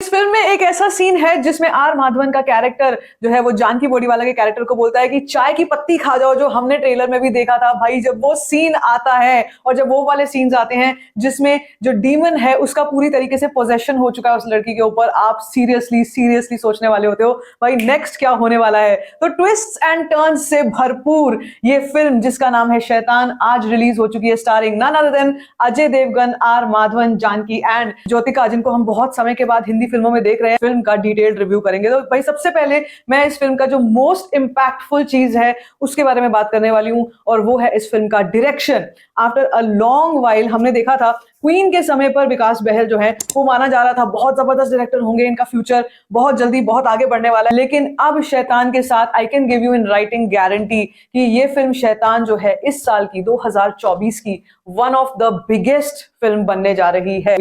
इस फिल्म में एक ऐसा सीन है जिसमें आर माधवन का कैरेक्टर जो है वो जानकी बोडीवाला के कैरेक्टर को बोलता है कि चाय की पत्ती खा जाओ, जो हमने ट्रेलर में भी देखा था। भाई जब वो सीन आता है और जब वो वाले सीन्स आते हैं जिसमें जो डीमन है उसका पूरी तरीके से पोजेशन हो चुका है उस लड़की के ऊपर, आप सीरियसली सीरियसली सोचने वाले होते हो भाई नेक्स्ट क्या होने वाला है। तो ट्विस्ट एंड टर्न्स से भरपूर ये फिल्म जिसका नाम है शैतान आज रिलीज हो चुकी है, starring none other than Ajay Devgn, R Madhavan, Janki and Jyothika, जिनको हम बहुत समय के बाद हिंदी फिल्मों में देख रहे हैं। फिल्म का डिटेल्ड रिव्यू करेंगे। तो भाई सबसे पहले मैं इस फिल्म का जो मोस्ट इंपैक्टफुल चीज है उसके बारे में बात करने वाली हूं और वो है इस फिल्म का direction. After a long while हमने देखा था क्वीन के समय पर विकास बहल जो है वो माना जा रहा था बहुत जबरदस्त डायरेक्टर होंगे, इनका फ्यूचर बहुत जल्दी बहुत आगे बढ़ने वाला है। लेकिन अब शैतान के साथ I can give you in writing guarantee कि ये फिल्म शैतान जो है इस साल की 2024 की one of the biggest film बनने जा रही है।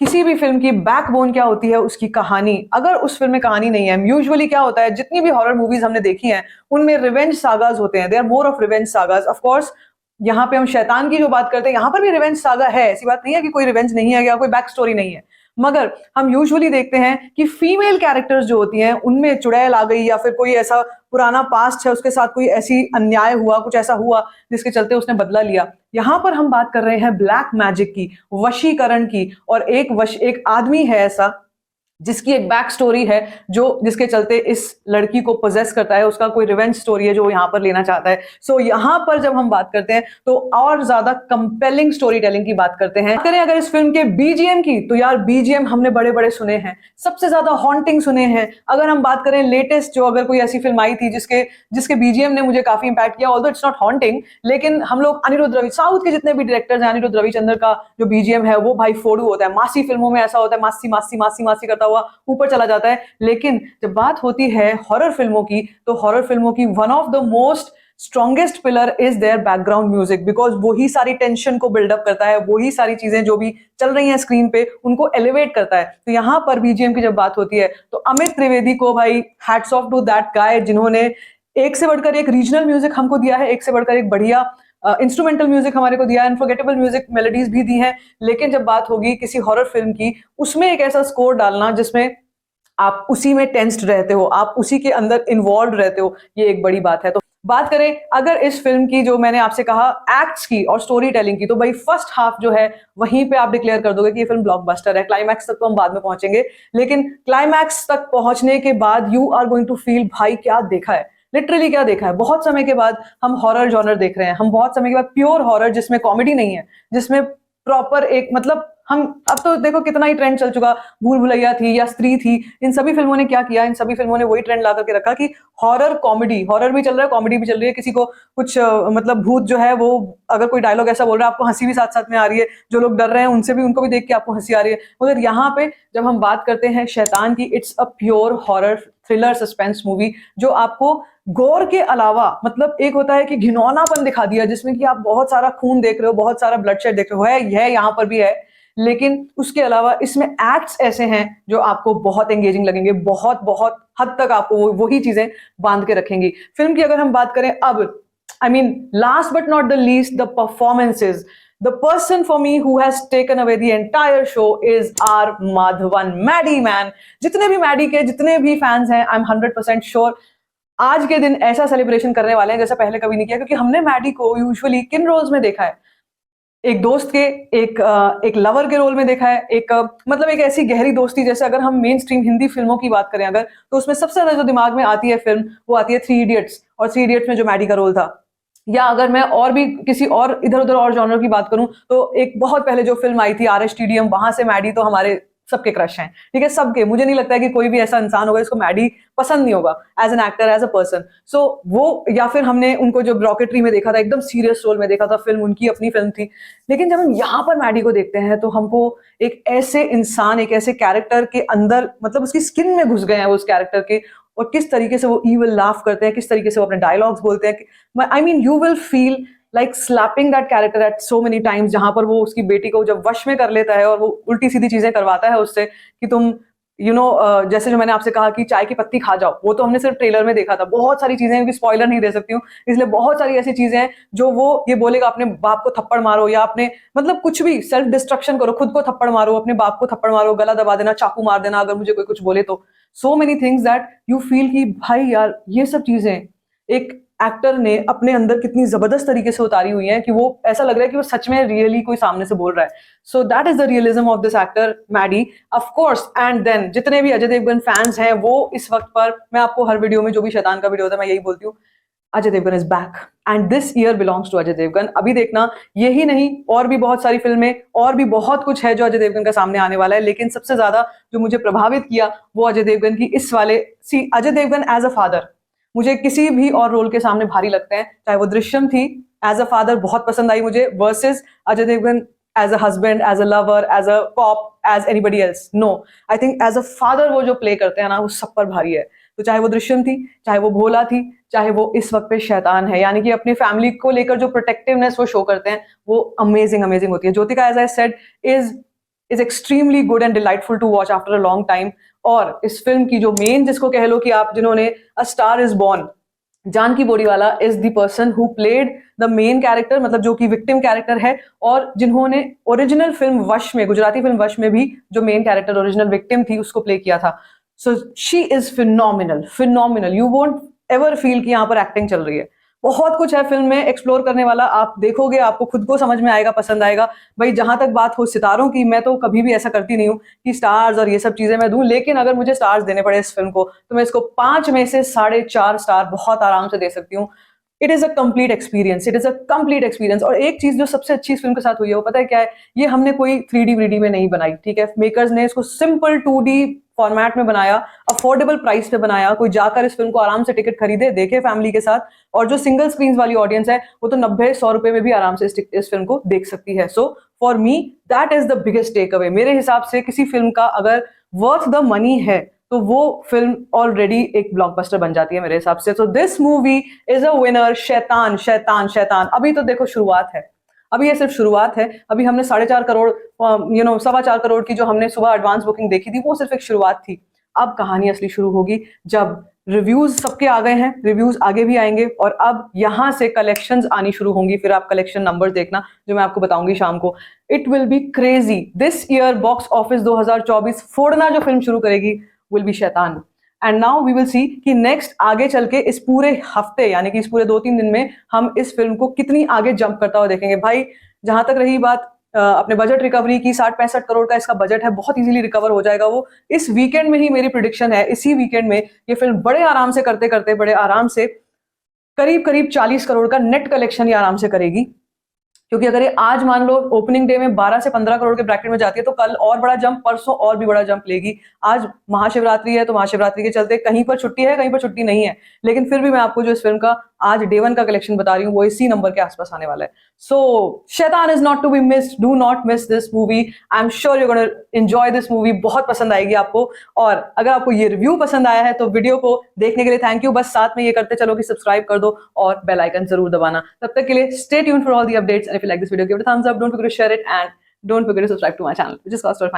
किसी भी फिल्म की बैकबोन क्या होती है, उसकी कहानी। अगर उस फिल्म में कहानी नहीं है, यूजुअली क्या होता है जितनी भी हॉरर मूवीज हमने देखी हैं उनमें रिवेंज सागास होते हैं, they are more of revenge sagas. Of course यहाँ पे हम शैतान की जो बात करते हैं यहाँ पर भी रिवेंज सागा है, ऐसी बात नहीं है कि कोई रिवेंज नहीं है या कोई बैक स्टोरी नहीं है, मगर हम यूजुअली देखते हैं कि फीमेल कैरेक्टर्स जो होती हैं उनमें चुड़ैल आ गई या फिर कोई ऐसा पुराना पास्ट है उसके साथ कोई ऐसी अन्याय हुआ, कुछ ऐसा हुआ जिसके चलते उसने बदला लिया। यहां पर हम बात कर रहे हैं ब्लैक मैजिक की, वशीकरण की, और एक आदमी है ऐसा जिसकी एक बैक स्टोरी है जो जिसके चलते इस लड़की को पोजेस करता है, उसका कोई रिवेंज स्टोरी है जो यहाँ पर लेना चाहता है। सो यहाँ पर जब हम बात करते हैं तो और ज्यादा कंपेलिंग स्टोरी टेलिंग की बात करते हैं। करें अगर इस फिल्म के बीजीएम की, तो यार बीजीएम हमने बड़े बड़े सुने हैं, सबसे ज्यादा हॉन्टिंग सुने हैं। अगर हम बात करें लेटेस्ट जो अगर कोई ऐसी फिल्म आई थी जिसके बीजीएम ने मुझे काफी इंपैक्ट किया, ऑल्दो इट्स नॉट हॉन्टिंग, लेकिन हम लोग अनिरुद्ध रवि, साउथ के जितने भी डायरेक्टर्स हैं, अनिरुद्ध रविचंद्र का जो बीजीएम है वो भाई फोड़ू होता है। मासी फिल्मों में ऐसा होता है, मासी मासी मासी मासी करता हुआ ऊपर चला जाता है। लेकिन जब बात होती है हॉरर फिल्मों की, तो हॉरर फिल्मों की one of the most strongest pillar is their background music, because वही सारी टेंशन को बिल्डअप करता है, वही सारी चीजें जो भी चल रही हैं स्क्रीन पे उनको एलिवेट करता है। तो यहां पर बीजीएम की जब बात होती है तो अमित त्रिवेदी को भाई hats off to that guy, जिन्होंने एक से बढ़कर एक रीजनल म्यूजिक हमको दिया है, एक से बढ़कर एक बढ़िया इंस्ट्रूमेंटल म्यूजिक हमारे को दिया है, अनफॉरगेटेबल म्यूजिक मेलोडीज भी दी हैं। लेकिन जब बात होगी किसी हॉरर फिल्म की, उसमें एक ऐसा स्कोर डालना जिसमें आप उसी में टेंस्ड रहते हो, आप उसी के अंदर इन्वॉल्व रहते हो, ये एक बड़ी बात है। तो बात करें अगर इस फिल्म की, जो मैंने आपसे कहा एक्ट्स की और स्टोरी टेलिंग की, तो भाई फर्स्ट हाफ जो है वहीं पे आप डिक्लेयर कर दोगे कि ये फिल्म ब्लॉकबस्टर है। क्लाइमैक्स तक तो हम बाद में पहुंचेंगे, लेकिन क्लाइमैक्स तक पहुंचने के बाद you are going to feel भाई क्या देखा है, लिटरली क्या देखा है। बहुत समय के बाद हम हॉरर जॉनर देख रहे हैं, हम बहुत समय के बाद प्योर हॉरर जिसमें कॉमेडी नहीं है, जिसमें प्रॉपर एक मतलब हम अब तो देखो कितना ही ट्रेंड चल चुका, भूल भुलैया थी या स्त्री थी, इन सभी फिल्मों ने क्या किया, इन सभी फिल्मों ने वही ट्रेंड ला करके रखा कि हॉरर कॉमेडी, हॉरर भी चल रहा है कॉमेडी भी चल रही है। किसी को कुछ मतलब भूत जो है वो अगर कोई डायलॉग ऐसा बोल रहा है आपको हंसी भी साथ साथ में आ रही है, जो लोग डर रहे हैं उनसे भी उनको भी देख के आपको हंसी आ रही है। मगर यहाँ पे जब हम बात करते हैं शैतान की, it's a pure horror thriller suspense movie जो आपको गौर के अलावा मतलब एक होता है कि घिनौनापन दिखा दिया जिसमें कि आप बहुत सारा खून देख रहे हो, बहुत सारा ब्लडशेड देख रहे हो, है यह यहाँ पर भी है, लेकिन उसके अलावा इसमें एक्ट्स ऐसे हैं जो आपको बहुत एंगेजिंग लगेंगे, बहुत बहुत हद तक आपको वही चीजें बांध के रखेंगी। फिल्म की अगर हम बात करें अब, I mean, last but not the least, the performances. The person for me who has taken away the entire show is R. Madhavan, Maddie man. जितने भी मैडी के जितने भी फैंस हैं, I'm 100% sure आज के दिन ऐसा सेलिब्रेशन करने वाले हैं जैसा पहले कभी नहीं किया, क्योंकि हमने मैडी को यूजुअली किन रोल्स में देखा है, एक दोस्त के, एक लवर के रोल में देखा है, एक मतलब एक ऐसी गहरी दोस्ती। जैसे अगर हम मेन स्ट्रीम हिंदी फिल्मों की बात करें अगर, तो उसमें सबसे ज्यादा जो दिमाग में आती है फिल्म वो आती है थ्री इडियट्स, और थ्री इडियट्स में जो मैडी का रोल था। या अगर मैं और भी किसी और इधर उधर और जॉनर की बात करूं तो एक बहुत पहले जो फिल्म आई थी RSTDM, वहां से मैडी तो हमारे सबके क्रश हैं, ठीक है, सबके। मुझे नहीं लगता है कि कोई भी ऐसा इंसान होगा जिसको मैडी पसंद नहीं होगा as an actor, as a person. So वो, या फिर हमने उनको जो रॉकेटरी में देखा था, एकदम सीरियस रोल में देखा था, फिल्म उनकी अपनी फिल्म थी। लेकिन जब हम यहाँ पर मैडी को देखते हैं तो हमको एक ऐसे इंसान, एक ऐसे कैरेक्टर के अंदर मतलब उसकी स्किन में घुस गए हैं वो उस कैरेक्टर के, और किस तरीके से वो ईविल लाफ करते हैं, किस तरीके से वो अपने डायलॉग्स बोलते हैं। I mean you will feel like slapping that character eight so many times, जहां पर वो उसकी बेटी को जब वश में कर लेता है और वो उल्टी सीधी चीजें करवाता है उससे कि तुम जैसे जो मैंने आपसे कहा कि चाय की पत्ती खा जाओ, वो तो हमने सिर्फ ट्रेलर में देखा था। बहुत सारी चीजें, क्योंकि स्पॉइलर नहीं दे सकती हूँ, इसलिए बहुत सारी ऐसी चीजें हैं जो वो ये बोलेगा अपने बाप को थप्पड़ मारो, या अपने मतलब कुछ भी सेल्फ डिस्ट्रक्शन करो, खुद को थप्पड़ मारो, अपने बाप को थप्पड़ मारो, गला दबा देना, चाकू मार देना अगर मुझे कोई कुछ बोले तो। So many things that you feel कि भाई यार ये सब चीजें एक एक्टर ने अपने अंदर कितनी जबरदस्त तरीके से उतारी हुई हैं कि वो ऐसा लग रहा है कि वो सच में रियली कोई सामने से बोल रहा है। So that is the realism of this actor Maddy, of course. And then जितने भी अजय देवगन फैंस हैं वो इस वक्त पर, मैं आपको हर वीडियो में जो भी शैतान का वीडियो होता है मैं यही बोलती हूँ, Ajay Devgn is back and this year belongs to Ajay Devgn. अभी देखना, यही नहीं और भी बहुत सारी फिल्में और भी बहुत कुछ है जो अजय देवगन का सामने आने वाला है। लेकिन सबसे ज्यादा जो मुझे प्रभावित किया वो अजय देवगन की इस वाले Ajay Devgn as a father मुझे किसी भी और रोल के सामने भारी लगते हैं, चाहे वो दृश्यम थी, एज अ फादर बहुत पसंद आई मुझे, versus Ajay Devgn as a husband, as a lover, as a cop, as anybody else. No, I think as a father वो जो प्ले करते हैं ना वो सब पर भारी है। तो चाहे वो दृश्यम थी, चाहे वो भोला थी, चाहे वो इस वक्त पे शैतान है, यानी कि अपनी फैमिली को लेकर जो प्रोटेक्टिवनेस वो शो करते हैं वो अमेजिंग अमेजिंग होती है। Jyothika, as I said, is extremely good and delightful to watch after a long time. और इस फिल्म की जो मेन, जिसको कह लो कि आप, जिन्होंने a star is born, Janki Boriwala is the person who played the main character, मतलब जो कि विक्टिम कैरेक्टर है, और जिन्होंने ओरिजिनल फिल्म वश में, गुजराती फिल्म वश में भी जो मेन कैरेक्टर ओरिजिनल विक्टिम थी उसको प्ले किया था। So she is phenomenal, phenomenal. You won't ever feel कि यहाँ पर एक्टिंग चल रही है। बहुत कुछ है फिल्म में एक्सप्लोर करने वाला, आप देखोगे आपको खुद को समझ में आएगा, पसंद आएगा। भाई जहां तक बात हो सितारों की, मैं तो कभी भी ऐसा करती नहीं हूँ कि स्टार्स और ये सब चीजें मैं दूं, लेकिन अगर मुझे स्टार्स देने पड़े इस फिल्म को तो मैं इसको 5 में से 4.5 स्टार बहुत आराम से दे सकती हूँ। It is a complete experience, it is a complete experience. और एक चीज जो सबसे अच्छी इस फिल्म के साथ हुई है वो पता है क्या है? ये हमने कोई 3D व्रीडी में नहीं बनाई, ठीक है? मेकर्स ने इसको सिंपल 2D फॉर्मेट में बनाया, अफोर्डेबल प्राइस पे बनाया। कोई जाकर इस फिल्म को आराम से टिकट खरीदे, देखे फैमिली के साथ। और जो सिंगल स्क्रीन वाली ऑडियंस है वो तो 90-100 रुपए में भी आराम से इस फिल्म को देख सकती है। So for me that is the biggest takeaway. मेरे हिसाब से किसी फिल्म का अगर वर्थ द मनी है तो वो फिल्म ऑलरेडी एक ब्लॉकबस्टर बन जाती है मेरे हिसाब से। तो this movie is a winner. शैतान, शैतान, शैतान। अभी तो देखो शुरुआत है, अभी ये सिर्फ शुरुआत है। अभी हमने 4.5 करोड़, 4.25 करोड़ की जो हमने सुबह एडवांस बुकिंग देखी थी वो सिर्फ एक शुरुआत थी। अब कहानी असली शुरू होगी जब रिव्यूज सबके आ गए हैं, रिव्यूज आगे भी आएंगे, और अब यहां से कलेक्शंस आनी शुरू होंगी। फिर आप कलेक्शन नंबर देखना जो मैं आपको बताऊंगी शाम को। It will be crazy. This year box office 2024 फोड़ना जो फिल्म शुरू करेगी will be Shaitaan. And now we will see कि नेक्स्ट आगे चल के इस पूरे हफ्ते, यानी कि इस पूरे 2-3 दिन में हम इस फिल्म को कितनी आगे जंप करता हुआ देखेंगे। भाई जहां तक रही बात अपने बजट रिकवरी की, 60-65 करोड़ का इसका बजट है, बहुत इजीली रिकवर हो जाएगा वो। इस वीकेंड में ही मेरी प्रिडिक्शन है, इसी वीकेंड में ये फिल्म बड़े आराम से करते करते, बड़े आराम से करीब करीब 40 करोड़ का नेट कलेक्शन ये आराम से करेगी। क्योंकि अगर ये आज मान लो ओपनिंग डे में 12 से 15 करोड़ के ब्रैकेट में जाती है तो कल और बड़ा जंप, परसों और भी बड़ा जंप लेगी। आज महाशिवरात्रि है तो महाशिवरात्रि के चलते कहीं पर छुट्टी है, कहीं पर छुट्टी नहीं है, लेकिन फिर भी मैं आपको जो इस फिल्म का आज डे 1 का कलेक्शन बता रही हूँ वो इसी नंबर के आसपास आने वाला है। So Shaitaan is not to be missed, do not miss this movie. I am sure you gonna enjoy this movie, बहुत पसंद आएगी आपको। और अगर आपको ये रिव्यू पसंद आया है तो वीडियो को देखने के लिए थैंक यू। बस साथ में ये करते चलो कि सब्सक्राइब कर दो और बेल आइकन जरूर दबाना। तब तक के लिए stay tuned for all the updates, and if you like this video give it a thumbs up, don't forget to share it, and don't forget to subscribe to my channel, which is cost for